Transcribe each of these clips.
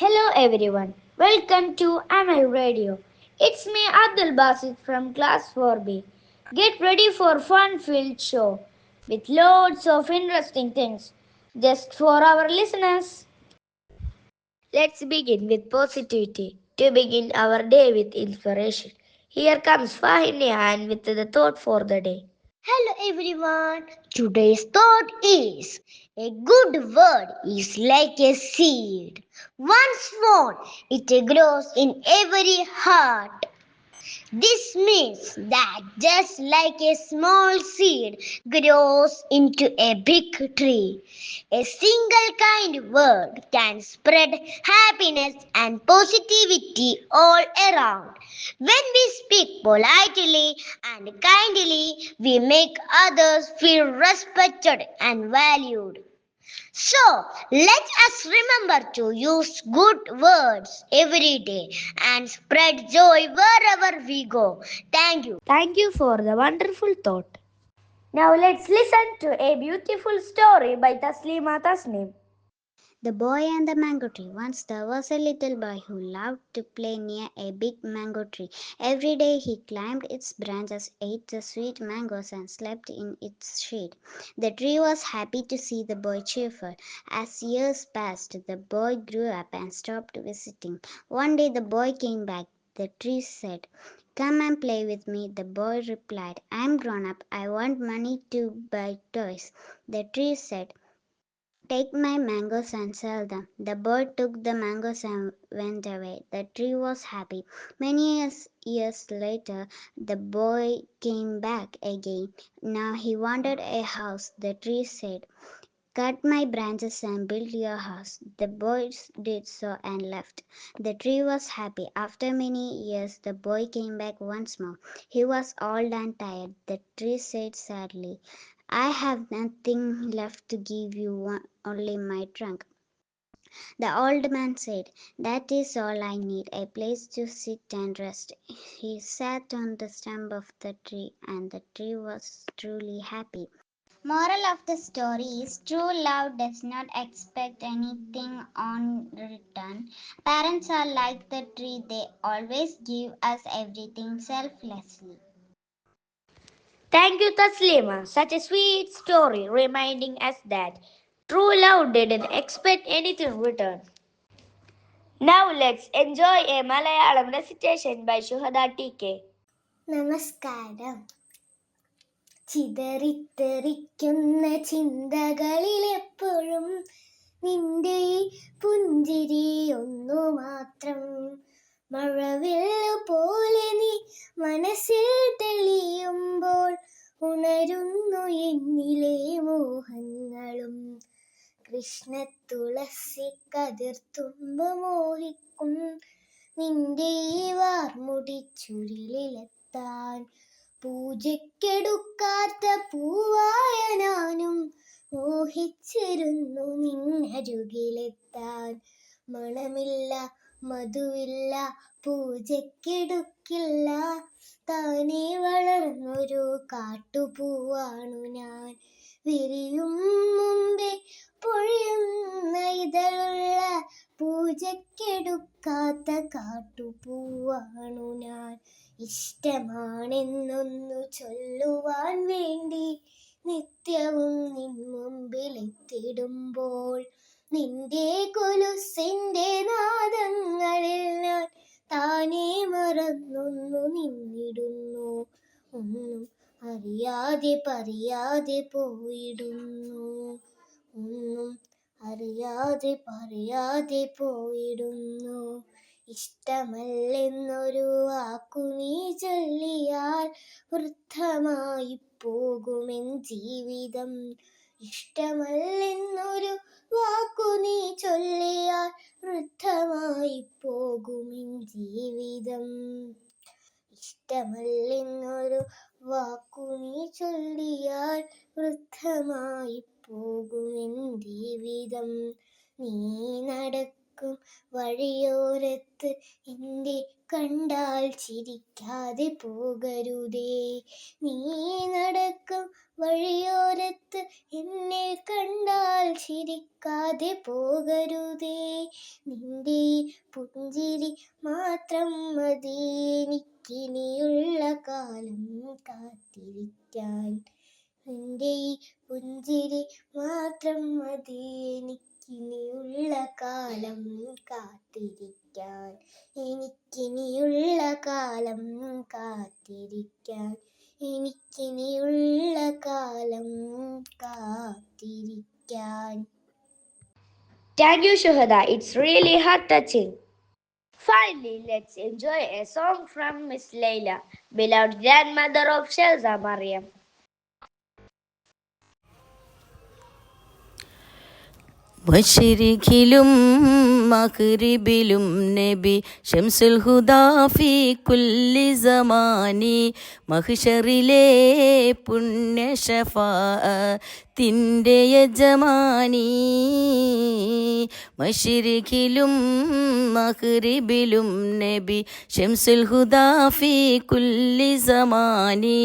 Hello everyone, welcome to Amal Radio. It's me Abdul Basit from class 4B. Get ready for fun-filled show with loads of interesting things just for our listeners. Let's begin with positivity to begin our day with inspiration. Here comes Fahinia with the thought for the day. Hello everyone. Today's thought is a good word is like a seed. Once sown, it grows in every heart. This means that just like a small seed grows into a big tree, a single kind word can spread happiness and positivity all around. When we speak politely and kindly, we make others feel respected and valued. So, let us remember to use good words every day and spread joy wherever we go. Thank you. Thank you for the wonderful thought. Now let's listen to a beautiful story by Taslima Tasnim. The Boy and the Mango Tree. Once there was a little boy who loved to play near a big mango tree. Every day he climbed its branches, ate the sweet mangoes, and slept in its shade. The tree was happy to see the boy cheerful. As years passed, the boy grew up and stopped visiting. One day the boy came back. The tree said, "Come and play with me." The boy replied, "I'm grown up. I want money to buy toys." The tree said, "Take my mangoes and sell them." The bird took the mangoes and went away. The tree was happy. Many years later, the boy came back again. Now he wanted a house. The tree said, "Cut my branches and build your house." The boy did so and left. The tree was happy. After many years, the boy came back once more. He was old and tired. The tree said sadly, "I have nothing left to give you, only my trunk." The old man said, "That is all I need, a place to sit and rest." He sat on the stump of the tree, and the tree was truly happy. Moral of the story is true love does not expect anything on return. Parents are like the tree, they always give us everything selflessly. Thank you, Taslima. Such a sweet story reminding us that true love didn't expect anything in return. Now let's enjoy a Malayalam recitation by Shuhada TK. നമസ്കാരം. ചിതറിത്തെറിക്കുന്ന ചിന്തകളിലെപ്പോഴും നിന്റെ ഈ പുഞ്ചിരി ഒന്നു മാത്രം. മഴവില്ലു പോലെ നീ മനസ്സിൽ തെളിയുമ്പോൾ ഉണരുന്നു എന്നിലെ മോഹങ്ങളും. കൃഷ്ണ തുളസി കതിർത്തുമ്പ് മോഹിക്കും നിന്റെ ഈ വാർമുടി ചുരുളിലെത്താൻ. പൂജയ്ക്കെടുക്കാത്ത പൂവായ ഞാനും മോഹിച്ചിരുന്നു നിന്നരുകിലെത്താൻ. മണമില്ല, മധുവില്ല, പൂജയ്ക്കെടുക്കില്ല, താനേ വളർന്നൊരു കാട്ടുപൂവാണു ഞാൻ. വിരിയും മുമ്പേ പൊഴിയുന്ന ഇതളുള്ള പൂജയ്ക്കെടുക്കാത്ത കാട്ടുപൂവാണു ഞാൻ. ഇഷ്ടമാണെന്നൊന്നു ചൊല്ലുവാൻ വേണ്ടി നിത്യവും നിൻ മുമ്പിലെത്തിടുമ്പോൾ നിന്റെ കൊലുസിന്റെ നാദങ്ങളിൽ ഞാൻ താനേ മറന്നൊന്നു നിന്നിടുന്നു. ഒന്നും അറിയാതെ പറയാതെ പോയിടുന്നു. ഒന്നും അറിയാതെ പറയാതെ പോയിടുന്നു. ഇഷ്ടമല്ലെന്നൊരു വാക്കു നീ ചൊല്ലിയാൽ വൃദ്ധമായി പോകുമെൻ ജീവിതം. ഇഷ്ടമല്ലെന്നൊരു വാക്കു നീ ചൊല്ലിയാൽ വൃദ്ധമായി പോകുമെൻ ജീവിതം. ഇഷ്ടമല്ലെന്നൊരു വാക്കു നീ ചൊല്ലിയാൽ വൃദ്ധമായി പോകുമെൻ ജീവിതം. നീ നടക്കും വഴിയോരത്ത് എന്റെ കണ്ടാൽ ചിരിക്കാതെ പോകരുതേ. നീ നടക്കും വഴിയോരത്ത് എന്നെ കണ്ടാൽ ചിരിക്കാതെ പോകരുതേ, നിന്റെ പുഞ്ചിരി മാത്രം മതി എനിക്കിനിയുള്ള കാലം കാത്തിരിക്കാൻ. നിന്റെ പുഞ്ചിരി മാത്രം മതി എനിക്കിനിയുള്ള കാലം കാത്തിരിക്കാൻ. എനിക്കിനിയുള്ള കാലം കാത്തിരിക്കാൻ. എനിക്കിനിയുള്ള കാലം കാത്തിരിക്കാൻ. Thank you, Shuhada. It's really heart touching. Finally, let's enjoy a song from Miss Leila, beloved grandmother of Shelza Mariam. മശ്രിഖിലും മഗ്രിബിലും നബി ശംസുൽ ഹുദാ ഫീ കുല്ലി സമാനി, മഹ്ശറിലെ പുണ്യ ഷഫാഅത്തിന്റെ യജമാനി. മശ്രിഖിലും മഗ്രിബിലും നബി ശംസുൽ ഹുദാ ഫീ കുല്ലി സമാനി,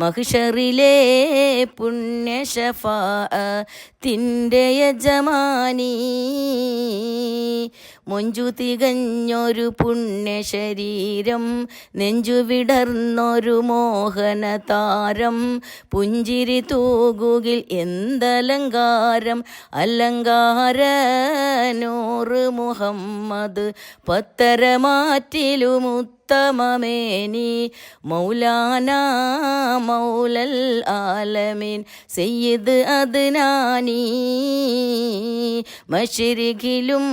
മഹ്ശറിലെ പുണ്യ ഷഫാഅത്തിന്റെ യജമാനി. മൊഞ്ചു തികഞ്ഞൊരു പുണ്യ ശരീരം, നെഞ്ചു വിടർന്നൊരു മോഹന താരം, പുഞ്ചിരി തൂകുകിൽ എന്തലങ്കാരം, അലങ്കാര നൂറ് മുഹമ്മദ് പത്തരമാറ്റിലുമുത്തമമേനി, മൗലാന മൗലൽ ആലമീൻ സയ്യിദ് അദ്നാനി. മശ്രിഖിലും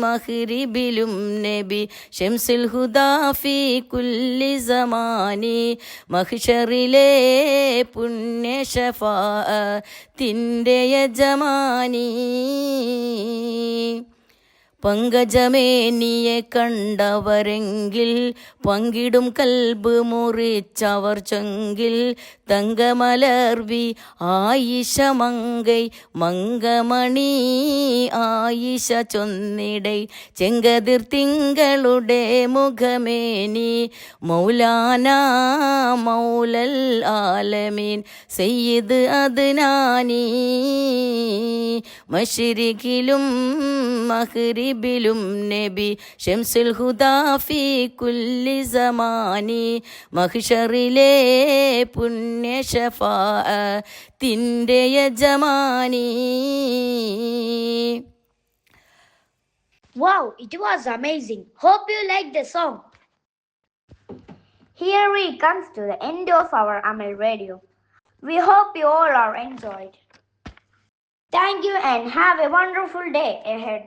മഗ്രിബിലും നബി ശംസുൽ ഹുദാ ഫീ കുല്ലി സമാനി, മഹ്ശറിലെ പുണ്യ ഷഫാഅത്തിന്റെ യജമാനി. പങ്കജമേനിയെ കണ്ടവരെങ്കിൽ പങ്കിടും കൽബ് മുറിച്ചവർ ചൊങ്കിൽ, തങ്കമലർവി ആയിഷ മങ്കൈ മങ്കമണി ആയിഷ ചൊന്നിടൈ, ചെങ്കതിർ തിങ്കളുടെ മുഖമേനി, മൗലാന മൗലൽ ആലമീൻ സയ്യിദ് അദ്നാനി. മശ്രിഖിലും മഗ്രിബിലും നബി ശംസുൽ ഹുദാ ഫീ കുല്ലി സമാനി, മഹ്ശറിലെ പുണ്യ ഷഫാഅത്തിന്റെ യജമാനി. Wow, it was amazing. Hope you liked the song. Here we comes to the end of our Amal Radio. We hope you all are enjoyed. Thank you and have a wonderful day ahead.